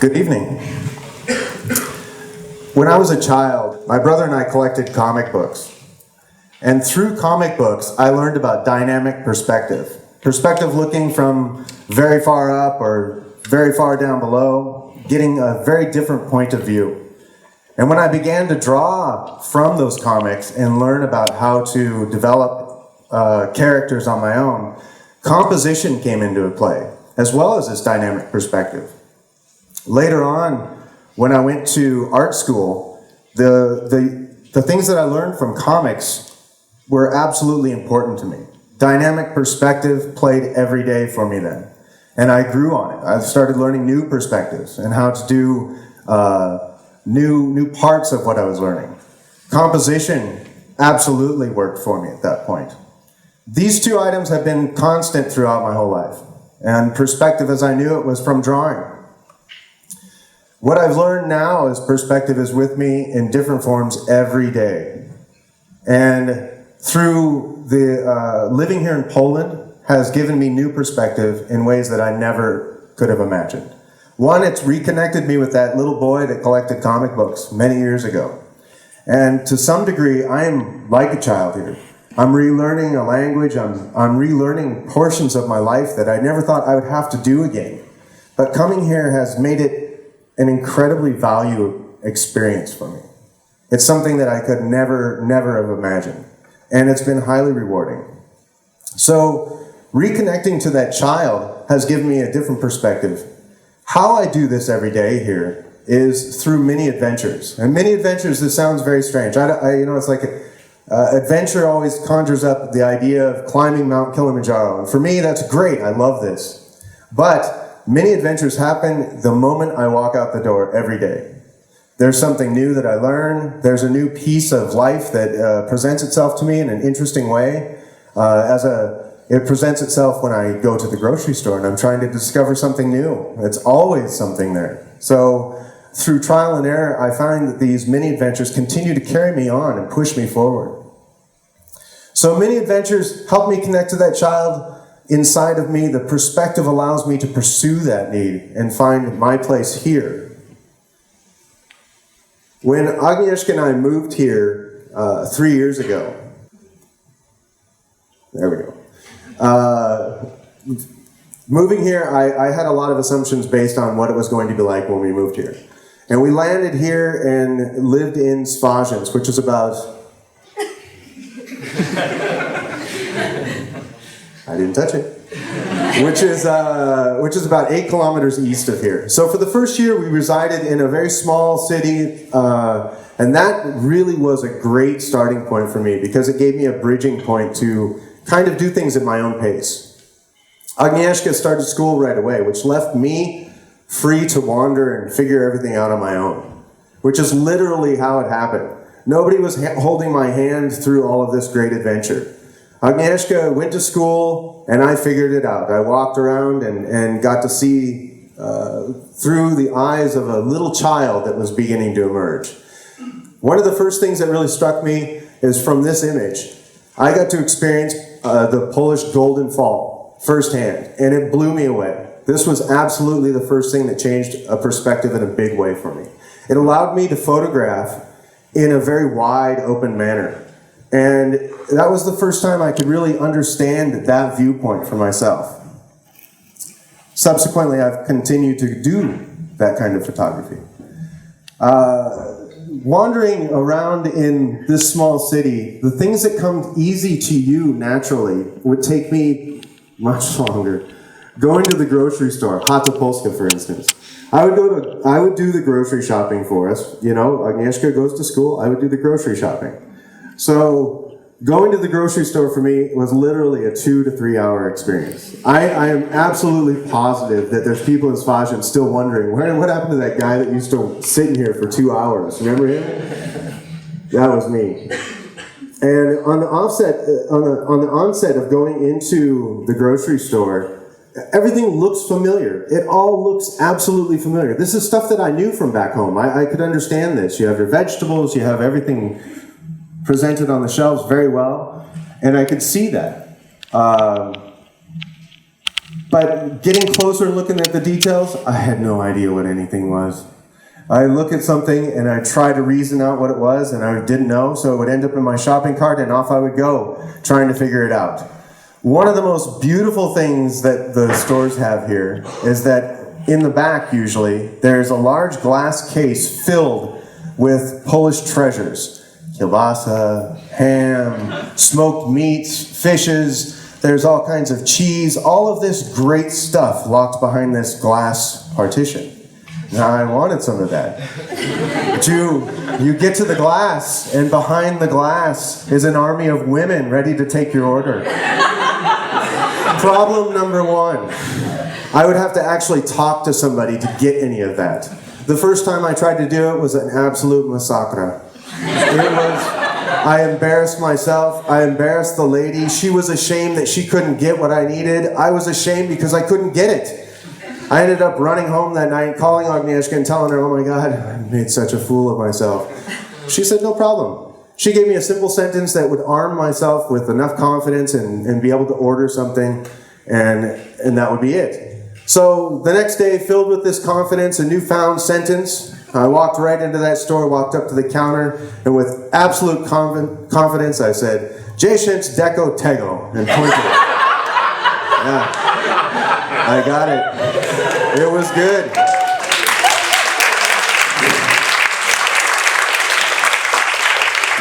Good evening. When I was a child, my brother and I collected comic books. And through comic books, I learned about dynamic perspective. Perspective looking from very far up or very far down below, getting a very different point of view. And when I began to draw from those comics and learn about how to develop characters on my own, composition came into play, as well as this dynamic perspective. Later on, when I went to art school, the things that I learned from comics were absolutely important to me. Dynamic perspective played every day for me then. And I grew on it. I started learning new perspectives and how to do new parts of what I was learning. Composition absolutely worked for me at that point. These two items have been constant throughout my whole life. And perspective, as I knew it, was from drawing. What I've learned now is perspective is with me in different forms every day. And through the living here in Poland has given me new perspective in ways that I never could have imagined. One, it's reconnected me with that little boy that collected comic books many years ago. And to some degree, I am like a child here. I'm relearning a language, I'm relearning portions of my life that I never thought I would have to do again. But coming here has made it an incredibly valuable experience for me. It's something that I could never have imagined. And it's been highly rewarding. So reconnecting to that child has given me a different perspective. How I do this every day here is through mini adventures. And mini adventures, this sounds very strange. It's like adventure always conjures up the idea of climbing Mount Kilimanjaro. And for me, that's great. I love this. But many adventures happen the moment I walk out the door every day. There's something new that I learn. There's a new piece of life that presents itself to me in an interesting way. It presents itself when I go to the grocery store and I'm trying to discover something new. It's always something there. So through trial and error, I find that these mini adventures continue to carry me on and push me forward. So mini adventures help me connect to that child inside of me. The perspective allows me to pursue that need and find my place here. When Agnieszka and I moved here 3 years ago, there we go. Moving here, I had a lot of assumptions based on what it was going to be like when we moved here. And we landed here and lived in Svajians, which is about... I didn't touch it. Which is about 8 kilometers east of here. So for the first year, we resided in a very small city, and that really was a great starting point for me because it gave me a bridging point to kind of do things at my own pace. Agnieszka started school right away, which left me free to wander and figure everything out on my own, which is literally how it happened. Nobody was holding my hand through all of this great adventure. Agnieszka went to school, and I figured it out. I walked around and got to see through the eyes of a little child that was beginning to emerge. One of the first things that really struck me is from this image. I got to experience the Polish Golden Fall firsthand, and it blew me away. This was absolutely the first thing that changed a perspective in a big way for me. It allowed me to photograph in a very wide open manner. And that was the first time I could really understand that viewpoint for myself. Subsequently, I've continued to do that kind of photography. Wandering around in this small city, the things that come easy to you naturally would take me much longer. Going to the grocery store, Chata Polska, for instance. I would do the grocery shopping for us. You know, Agnieszka goes to school, I would do the grocery shopping. So going to the grocery store for me was literally a 2 to 3 hour experience. I am absolutely positive that there's people in Svajian still wondering, what happened to that guy that used to sit in here for 2 hours? Remember him? That was me. And on the onset of going into the grocery store, everything looks familiar. It all looks absolutely familiar. This is stuff that I knew from back home. I could understand this. You have your vegetables, you have everything presented on the shelves very well, and I could see that. But getting closer and looking at the details, I had no idea what anything was. I look at something and I try to reason out what it was, and I didn't know, so it would end up in my shopping cart and off I would go trying to figure it out. One of the most beautiful things that the stores have here is that in the back usually there's a large glass case filled with Polish treasures. Kielbasa, ham, smoked meats, fishes, there's all kinds of cheese, all of this great stuff locked behind this glass partition. Now, I wanted some of that. But you get to the glass, and behind the glass is an army of women ready to take your order. Problem number one, I would have to actually talk to somebody to get any of that. The first time I tried to do it was an absolute massacre. I embarrassed myself, I embarrassed the lady. She was ashamed that she couldn't get what I needed. I was ashamed because I couldn't get it. I ended up running home that night, calling Agnieszka and telling her, oh my God, I made such a fool of myself. She said, no problem. She gave me a simple sentence that would arm myself with enough confidence and be able to order something, and that would be it. So the next day, filled with this confidence, a newfound sentence, I walked right into that store, walked up to the counter, and with absolute confidence, I said, 10 deko tego, and pointed. Yeah, I got it. It was good.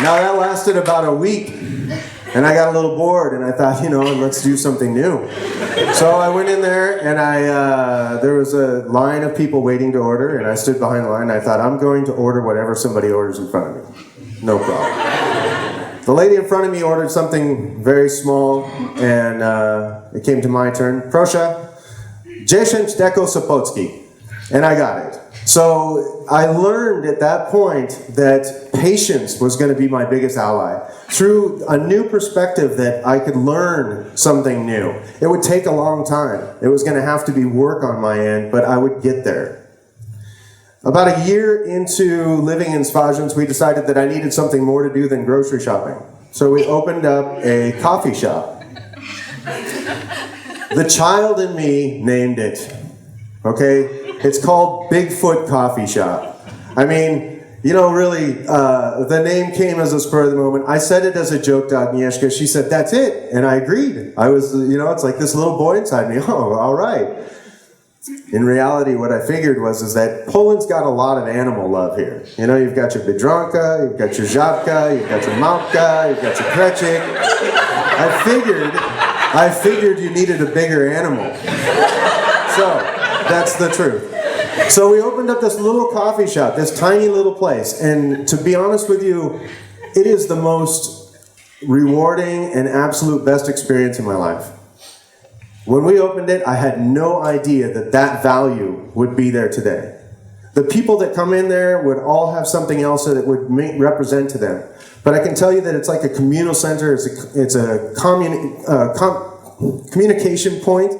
Now that lasted about a week, and I got a little bored, and I thought, let's do something new. So I went in there, and there was a line of people waiting to order, and I stood behind the line, and I thought, I'm going to order whatever somebody orders in front of me. No problem. The lady in front of me ordered something very small, and it came to my turn. Proszę, 10 deko Sopocki. And I got it. So I learned at that point that patience was going to be my biggest ally. Through a new perspective that I could learn something new. It would take a long time. It was going to have to be work on my end, but I would get there. About a year into living in Svajians, we decided that I needed something more to do than grocery shopping. So we opened up a coffee shop. The child in me named it. Okay? It's called Bigfoot Coffee Shop. I mean, really, the name came as a spur of the moment. I said it as a joke to Agnieszka. She said, that's it. And I agreed. I was, it's like this little boy inside me. Oh, all right. In reality, what I figured is that Poland's got a lot of animal love here. You've got your Biedronka, you've got your Żabka, you've got your Małpka, you've got your Kreczek. I figured you needed a bigger animal. So, that's the truth. So we opened up this little coffee shop, this tiny little place, and to be honest with you, it is the most rewarding and absolute best experience in my life. When we opened it, I had no idea that value would be there today. The people that come in there would all have something else that it would represent to them. But I can tell you that it's like a communal center, it's a communication point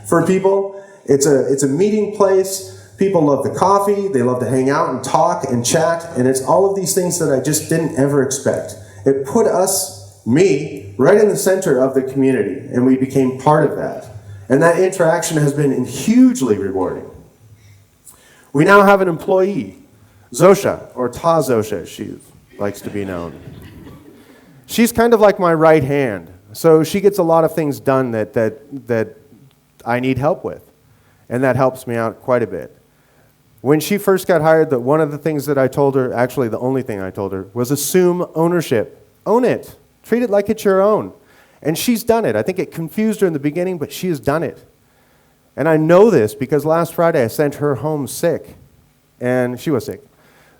for people. It's a meeting place. People love the coffee. They love to hang out and talk and chat. And it's all of these things that I just didn't ever expect. It put me, right in the center of the community. And we became part of that. And that interaction has been hugely rewarding. We now have an employee, Zosia, or Ta Zosia, she likes to be known. She's kind of like my right hand. So she gets a lot of things done that I need help with. And that helps me out quite a bit. When she first got hired, one of the things that I told her, actually the only thing I told her, was assume ownership. Own it. Treat it like it's your own. And she's done it. I think it confused her in the beginning, but she has done it. And I know this because last Friday I sent her home sick. And she was sick.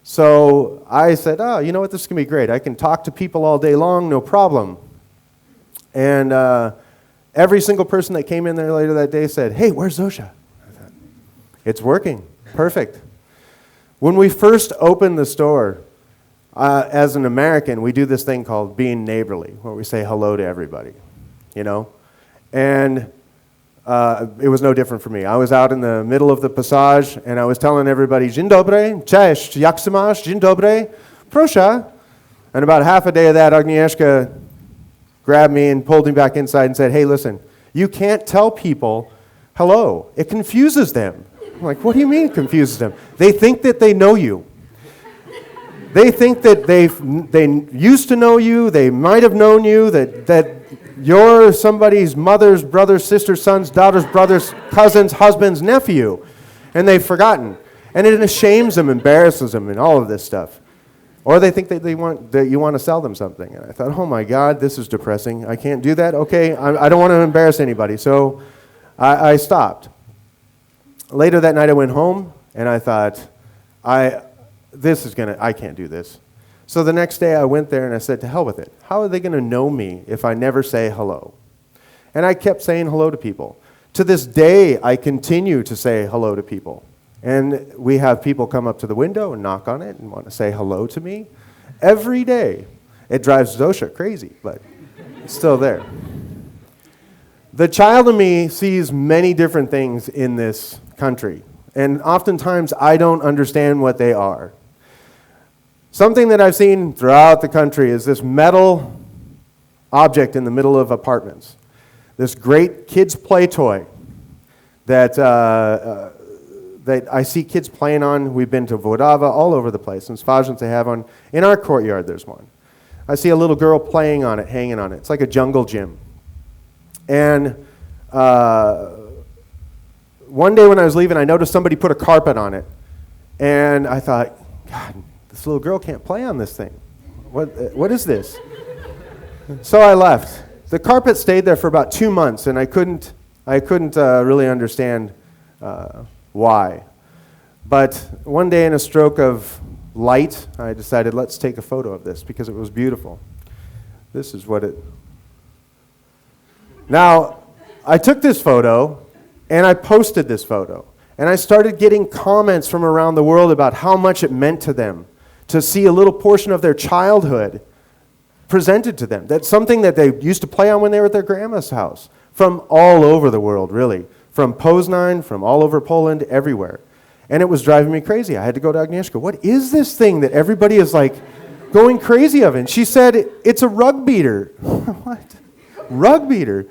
So I said, oh, you know what, this is going to be great. I can talk to people all day long, no problem. And every single person that came in there later that day said, hey, where's Zosia? It's working. Perfect. When we first opened the store, as an American, we do this thing called being neighborly, where we say hello to everybody, And it was no different for me. I was out in the middle of the passage, and I was telling everybody, dzień dobry, cześć, jak się masz, dzień dobry, proszę. And about half a day of that, hello. It confuses them. I'm like, what do you mean confuses them? They think that they know you. They think that they used to know you, they might have known you, that you're somebody's mother's, brother's, sister's, son's, daughter's, brother's, cousin's, husband's, nephew. And they've forgotten. And it ashames them, embarrasses them, and all of this stuff. Or they think that you want to sell them something. And I thought, oh my God, this is depressing. I can't do that. Okay, I don't want to embarrass anybody. So I stopped. Later that night I went home, and I thought, I can't do this. So the next day I went there and I said, to hell with it. How are they going to know me if I never say hello? And I kept saying hello to people. To this day, I continue to say hello to people. And we have people come up to the window and knock on it and want to say hello to me every day. It drives Zosha crazy, but it's still there. The child in me sees many different things in this country. And oftentimes, I don't understand what they are. Something that I've seen throughout the country is this metal object in the middle of apartments. This great kids' play toy that I see kids playing on. We've been to Vodava, all over the place. In Poznan, they have one. In our courtyard, there's one. I see a little girl playing on it, hanging on it. It's like a jungle gym. And one day when I was leaving, I noticed somebody put a carpet on it. And I thought, God, this little girl can't play on this thing. What is this? So I left. The carpet stayed there for about 2 months, and I couldn't really understand why. But one day in a stroke of light, I decided, let's take a photo of this because it was beautiful. This is what it... Now, I took this photo, and I posted this photo. And I started getting comments from around the world about how much it meant to them to see a little portion of their childhood presented to them. That's something that they used to play on when they were at their grandma's house. From all over the world, really. From Poznan, from all over Poland, everywhere. And it was driving me crazy. I had to go to Agnieszka. What is this thing that everybody is like going crazy of? And she said, it's a rug beater. What? Rug beater?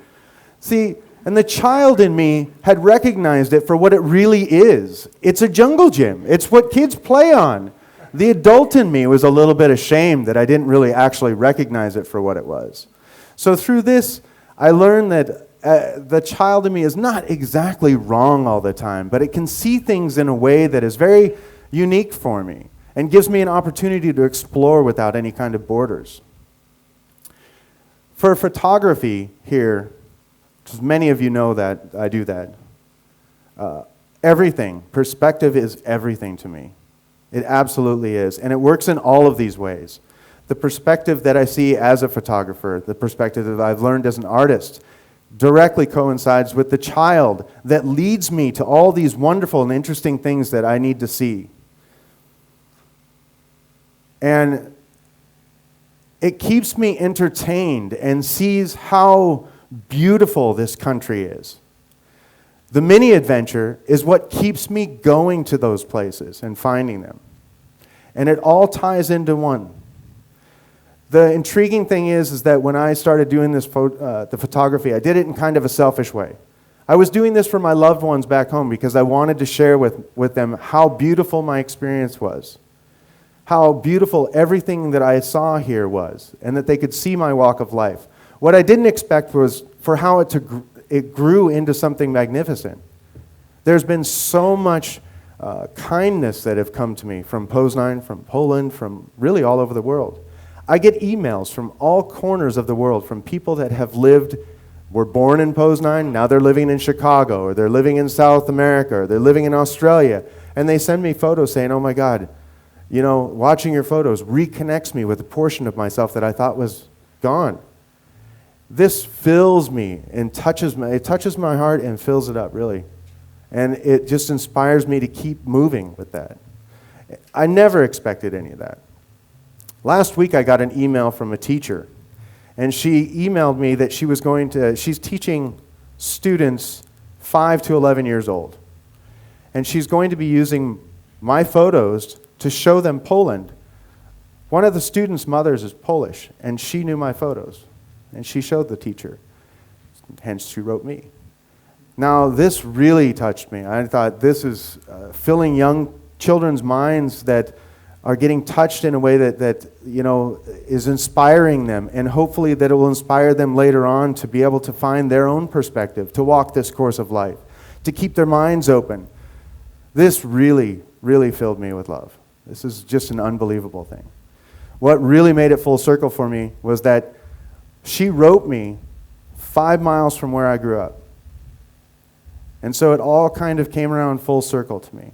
See, and the child in me had recognized it for what it really is. It's a jungle gym. It's what kids play on. The adult in me was a little bit ashamed that I didn't really actually recognize it for what it was. So through this, I learned that the child in me is not exactly wrong all the time, but it can see things in a way that is very unique for me and gives me an opportunity to explore without any kind of borders. For photography here, because many of you know that I do that, everything, perspective is everything to me. It absolutely is. And it works in all of these ways. The perspective that I see as a photographer, the perspective that I've learned as an artist, directly coincides with the child that leads me to all these wonderful and interesting things that I need to see. And it keeps me entertained and sees how beautiful this country is. The mini adventure is what keeps me going to those places and finding them. And it all ties into one. The intriguing thing is that when I started doing this the photography, I did it in kind of a selfish way. I was doing this for my loved ones back home because I wanted to share with them how beautiful my experience was, how beautiful everything that I saw here was, and that they could see my walk of life. What I didn't expect was for how it grew into something magnificent. There's been so much kindness that have come to me from Poznan, from Poland, from really all over the world. I get emails from all corners of the world from people that have were born in Poznan, now they're living in Chicago, or they're living in South America, or they're living in Australia, and they send me photos saying, oh my God, watching your photos reconnects me with a portion of myself that I thought was gone. This fills me and it touches my heart and fills it up, really. And it just inspires me to keep moving with that. I never expected any of that. Last week I got an email from a teacher, and she emailed me that she's teaching students 5 to 11 years old. And she's going to be using my photos to show them Poland. One of the students' mothers is Polish, and she knew my photos. And she showed the teacher. Hence, she wrote me. Now, this really touched me. I thought this is filling young children's minds that are getting touched in a way that is inspiring them, and hopefully that it will inspire them later on to be able to find their own perspective, to walk this course of life, to keep their minds open. This really, really filled me with love. This is just an unbelievable thing. What really made it full circle for me was that she wrote me 5 miles from where I grew up. And so it all kind of came around full circle to me.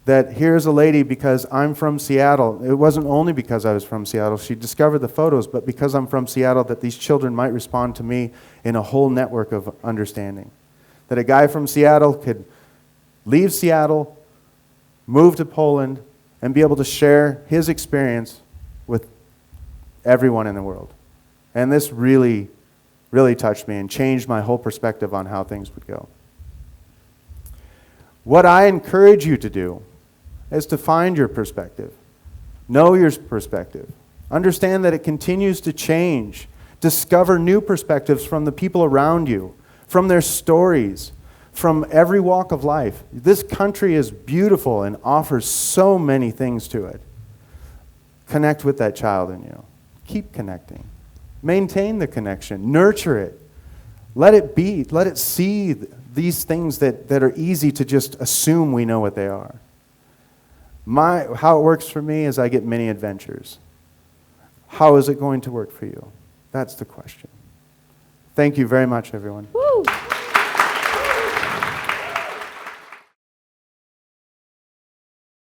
That here's a lady, because I'm from Seattle. It wasn't only because I was from Seattle. She discovered the photos, but because I'm from Seattle, that these children might respond to me in a whole network of understanding. That a guy from Seattle could leave Seattle, move to Poland, and be able to share his experience with everyone in the world. And this really, really touched me and changed my whole perspective on how things would go. What I encourage you to do is to find your perspective. Know your perspective. Understand that it continues to change. Discover new perspectives from the people around you, from their stories, from every walk of life. This country is beautiful and offers so many things to it. Connect with that child in you. Keep connecting. Maintain the connection. Nurture it. Let it be. Let it see these things that are easy to just assume we know what they are. How it works for me is I get many adventures. How is it going to work for you? That's the question. Thank you very much, everyone.